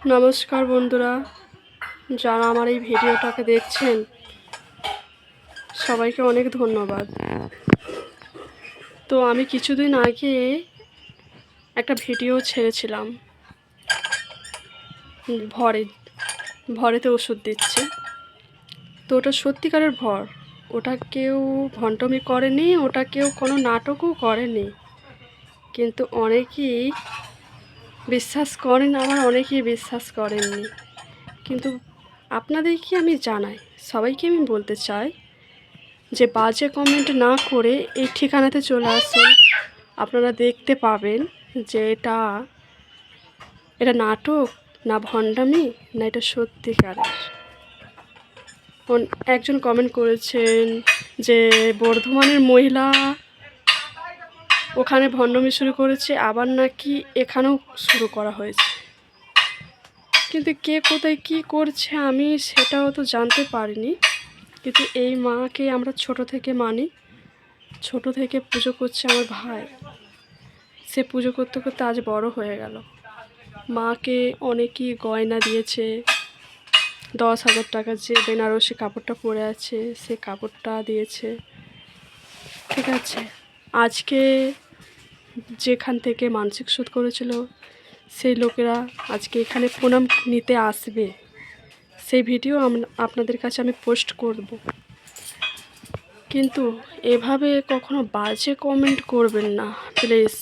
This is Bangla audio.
নমস্কার বন্ধুরা, যারা আমার এই ভিডিওটাকে দেখছেন সবাইকে অনেক ধন্যবাদ। তো আমি কিছুদিন আগে একটা ভিডিও ছেড়েছিলাম, ভরেতে ওষুধ দিচ্ছে। তো ওটা সত্যিকারের ভর, ওটা কেউ ভণ্ডামি করেনি, ওটা কেউ কোনো নাটকও করেনি। কিন্তু অনেকেই বিশ্বাস করেন, আবার অনেকেই বিশ্বাস করেননি। কিন্তু আপনাদেরকে আমি জানাই, সবাইকে আমি বলতে চাই যে বাজে কমেন্ট না করে এই ঠিকানাতে চলে আসুন। আপনারা দেখতে পাবেন যে এটা নাটক না ভণ্ডামি, না এটা সত্যিকারের। একজন কমেন্ট করেছেন যে বর্ধমানের মহিলা ওখানে ভণ্ডামি শুরু করেছে, আবার নাকি এখানেও শুরু করা হয়েছে। কিন্তু কে কোথায় কী করছে আমি সেটাও তো জানতে পারিনি। কিন্তু এই মাকে আমরা ছোট থেকে মানি, ছোট থেকে পুজো করছে আমার ভাই। সে পুজো করতে করতে আজ বড় হয়ে গেল। মাকে অনেকেই গয়না দিয়েছে, 10,000 টাকা যে বেনারসি কাপড়টা পরে আছে সে কাপড়টা দিয়েছে, ঠিক আছে। আজকে যেখান থেকে মানসিক শোধ করেছিল সেই লোকেরা আজকে এখানে প্রণাম নিতে আসবে, সেই ভিডিও আপনাদের কাছে আমি পোস্ট করব। কিন্তু এভাবে কখনো বাজে কমেন্ট করবেন না প্লিজ।